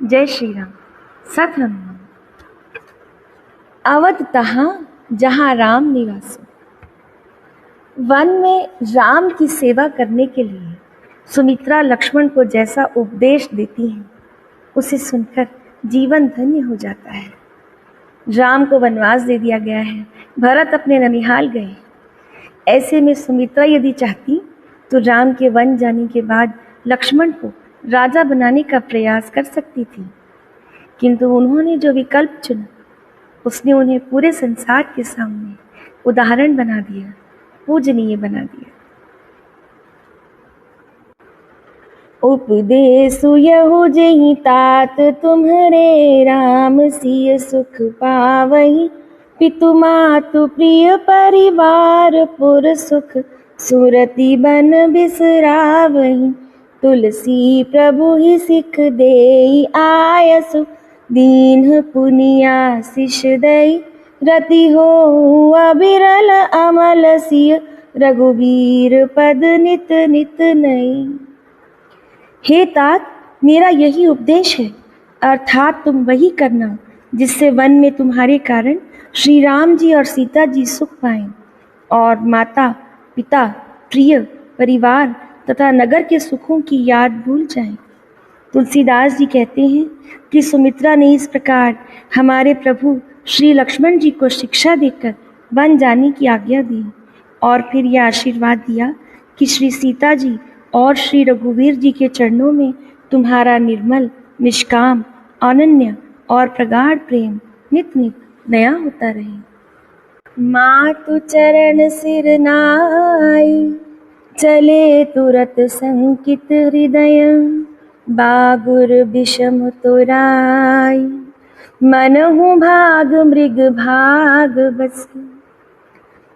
जय श्री राम। सत हनुमान। अवध तहाँ जहाँ राम निवासो। वन में राम की सेवा करने के लिए सुमित्रा लक्ष्मण को जैसा उपदेश देती हैं, उसे सुनकर जीवन धन्य हो जाता है। राम को वनवास दे दिया गया है, भरत अपने ननिहाल गए। ऐसे में सुमित्रा यदि चाहती तो राम के वन जाने के बाद लक्ष्मण को राजा बनाने का प्रयास कर सकती थी, किंतु उन्होंने जो विकल्प चुना उसने उन्हें पूरे संसार के सामने उदाहरण बना दिया, पूजनीय बना दिया। उपदेशु यहु जेहि तात तुम्हरे, राम सिय सुख पावहि। पितु मातु प्रिय परिवार, पुर सुख सुरति बन बिसरावहि। तुलसी प्रभु ही सिख देई आयसु, दीन पुनियाशिष दई। रति हो अबिरल अमल सिय, रघुवीर पद नित नित नई। हे तात, मेरा यही उपदेश है, अर्थात तुम वही करना जिससे वन में तुम्हारे कारण श्री राम जी और सीता जी सुख पाएं और माता पिता प्रिय परिवार तथा नगर के सुखों की याद भूल जाएं। तुलसीदास जी कहते हैं कि सुमित्रा ने इस प्रकार हमारे प्रभु श्री लक्ष्मण जी को शिक्षा देकर वन जाने की आज्ञा दी और फिर यह आशीर्वाद दिया कि श्री सीता जी और श्री रघुवीर जी के चरणों में तुम्हारा निर्मल, निष्काम, अनन्य और प्रगाढ़ प्रेम नित नित नया होता रहे। मातु चरण सिर नाई, चले तुरत संकित हृदय। बागुर विषम तोराई, मनहु भाग मृग भाग बस।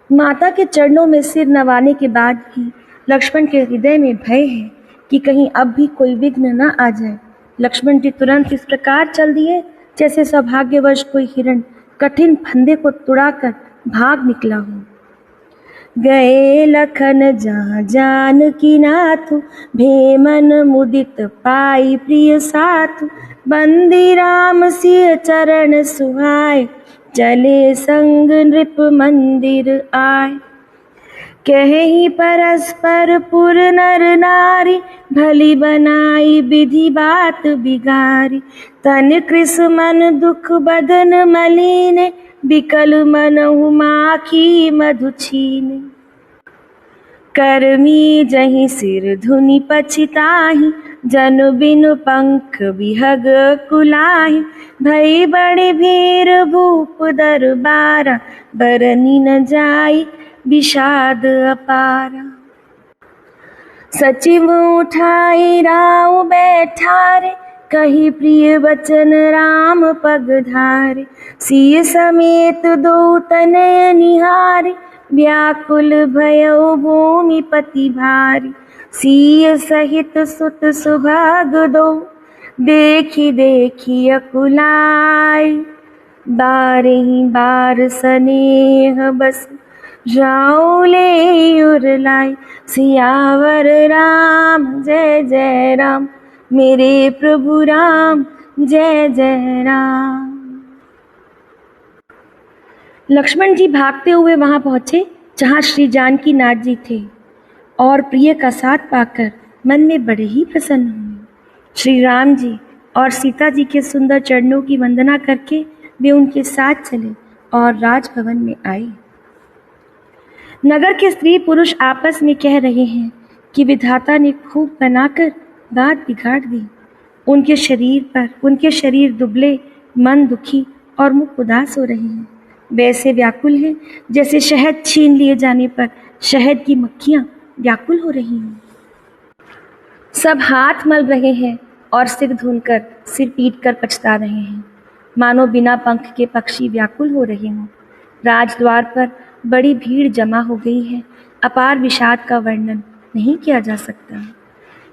माता के चरणों में सिर नवाने के बाद भी लक्ष्मण के हृदय में भय है कि कहीं अब भी कोई विघ्न न आ जाए। लक्ष्मण जी तुरंत इस प्रकार चल दिए जैसे सौभाग्यवश कोई हिरण कठिन फंदे को तुड़ाकर भाग निकला हो। गए लखन जहाँ जानकी नाथु, भेमन मुदित पाई प्रिय साथु। बंदी राम सिय चरण सुहाए, चले संग नृप मंदिर आए। कहि परस्पर पुर नर नारी, भली बनाई विधि बात बिगारी। तन कृस मन दुख बदन मलीने, बिकल मनहु माखी मधु छीने। कर्मी जहि सिर धुनि पछिताहि, जनु बिनु पंख बिहग कुलाहि। भई बड़े भीर भूप दरबारा, बरनी न जाई विषाद अपारा। सचिव उठाई राउ बैठारे, कही प्रिय वचन राम पग धारे। सिय समेत दो तनय निहारे, व्याकुल भयउ भूमि पति भारी। सिय सहित सुत सुभग दो, देखी देखी अकुलाई। बारहि बार सनेह बस, जाओ ले उरलाई। सियावर राम जय जय राम, मेरे प्रभु राम जय जय राम। लक्ष्मण जी भागते हुए वहां पहुंचे जहां श्री जानकी नाथ जी थे और प्रिय का साथ पाकर मन में बड़े ही प्रसन्न हुए। श्री राम जी और सीता जी के सुंदर चरणों की वंदना करके वे उनके साथ चले और राजभवन में आए। नगर के स्त्री पुरुष आपस में कह रहे हैं कि विधाता ने खूब बनाकर बात बिगाड़ दी। उनके शरीर दुबले, मन दुखी और मुख उदास हो रहे हैं। वैसे व्याकुल हैं जैसे शहद छीन लिए जाने पर शहद की मक्खियां व्याकुल हो रही हैं। सब हाथ मल रहे हैं और सिर धुनकर, सिर पीटकर पछता रहे हैं, मानो बिना पंख के पक्षी व्याकुल हो रहे हों। राजद्वार पर बड़ी भीड़ जमा हो गई है, अपार विषाद का वर्णन नहीं किया जा सकता।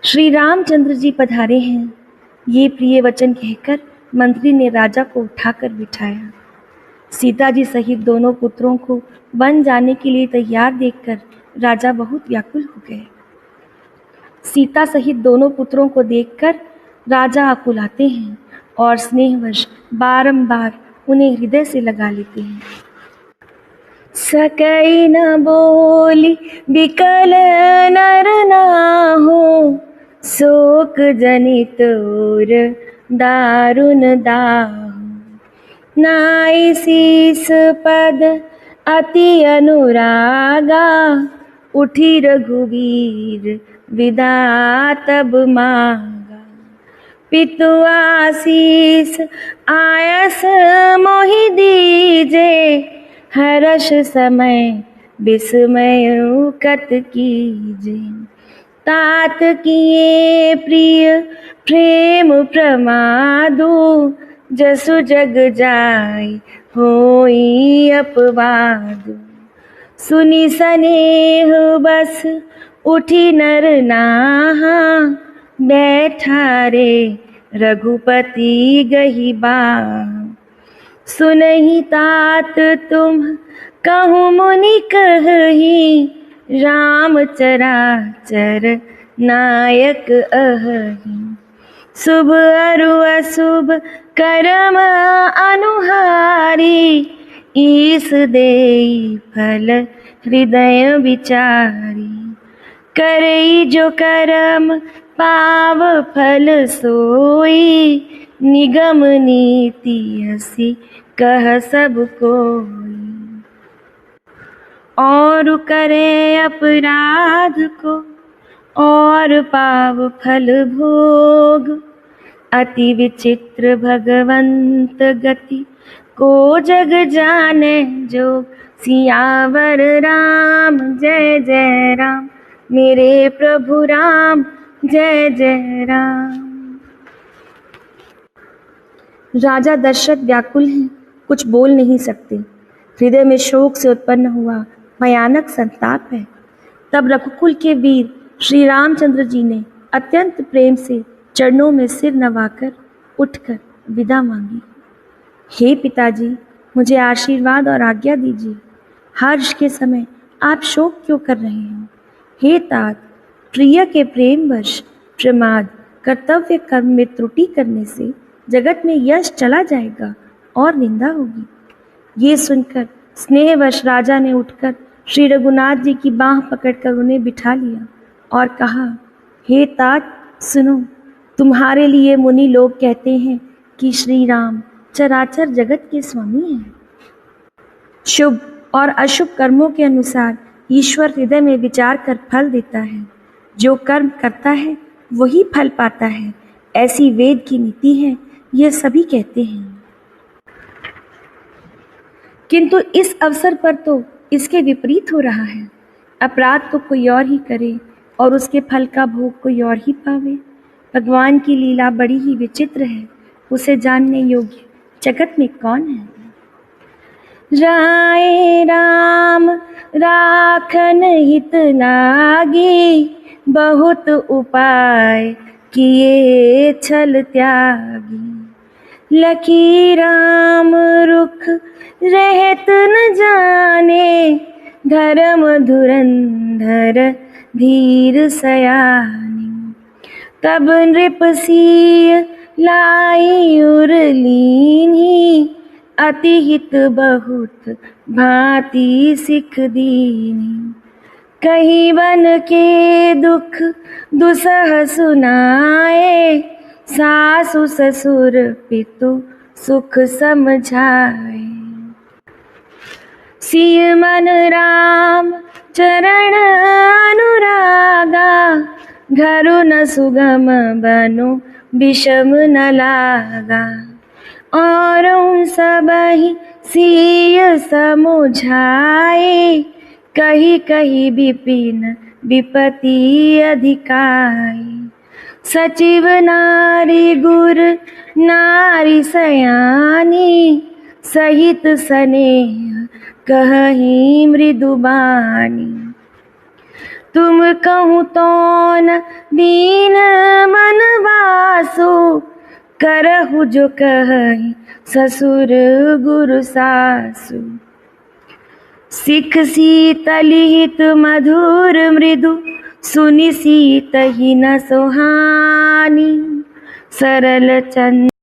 श्री रामचंद्र जी पधारे हैं, ये प्रिय वचन कहकर मंत्री ने राजा को उठाकर बिठाया। सीता जी सहित दोनों पुत्रों को वन जाने के लिए तैयार देखकर राजा बहुत व्याकुल हो गए। सीता सहित दोनों पुत्रों को देखकर राजा आकुलाते हैं और स्नेहवश बारंबार उन्हें हृदय से लगा लेते हैं। सकई न बोली बिकल नर नाहु, शोक जनित और दारुण दाहु। नाई शीस पद अति अनुरागा, उठी रघुवीर विदा तब मांगा। पितु आशीष आयस मोहि दीजे, हर्ष समय विस्मय कत कीजे। तात किए प्रिय प्रेम प्रमादु, जसु जग जाय होई अपवादु। सुनि सनेह बस उठी नर नाहा, बैठा रे रघुपति गहि बाह। सुनहि तात तुम कहूँ मुनि कहहि, राम चराचर नायक अहहि। शुभ अरु अशुभ करम अनुहारी, ईस देई फल हृदय विचारी। करई जो करम पाव फल सोई, निगम नीति हसी कह सब कोई। और करे अपराध को और पाव फल भोग, अति विचित्र भगवंत गति को जग जाने जोग। सियावर राम जय जय राम, मेरे प्रभु राम जय जय राम। राजा दशरथ व्याकुल हैं, कुछ बोल नहीं सकते। हृदय में शोक से उत्पन्न हुआ भयानक संताप है। तब रघुकुल के वीर श्री रामचंद्र जी ने अत्यंत प्रेम से चरणों में सिर नवाकर उठकर विदा मांगी। हे पिताजी, मुझे आशीर्वाद और आज्ञा दीजिए। हर्ष के समय आप शोक क्यों कर रहे हैं? हे तात, प्रिय के प्रेमवश प्रमाद कर्तव्य कर्म में त्रुटि करने से जगत में यश चला जाएगा और निंदा होगी। ये सुनकर स्नेहवश राजा ने उठकर श्री रघुनाथ जी की बाह पकड़कर उन्हें बिठा लिया और कहा, हे तात सुनो, तुम्हारे लिए मुनि लोग कहते हैं कि श्री राम चराचर जगत के स्वामी हैं। शुभ और अशुभ कर्मों के अनुसार ईश्वर हृदय में विचार कर फल देता है। जो कर्म करता है वही फल पाता है, ऐसी वेद की नीति है, यह सभी कहते हैं। किंतु इस अवसर पर तो इसके विपरीत हो रहा है। अपराध को कोई और ही करे और उसके फल का भोग कोई और ही पावे। भगवान की लीला बड़ी ही विचित्र है, उसे जानने योग्य जगत में कौन है? राय राम राखन हित लागी, बहुत उपाय किए छल त्यागी। लखी राम रुख रहत न जाने, धर्म धुरंधर धीर सयानी। तब नृप सिय लाई उर लीनी, अति हित बहुत भांति सिख दीनी। कहीं बन के दुख दुसह सुनाए, सासु ससुर पितु सुख समझाए। सिय मन राम चरण अनुरागा, घरु न सुगम बनु विषम न लागा। और सबहि सिय समुझाए, कही कही विपिन विपति अधिकाई। सचिव नारी गुर नारी सयानी, सहित स्नेह कहहि मृदुबानी। तुम कहूँ तो न दीन मन वासु, करहु जो कहहि ससुर गुरु सासु। सिख शीतलिहित मधुर मृदु, सुनि सीतहि न सोहानी। सरल चंद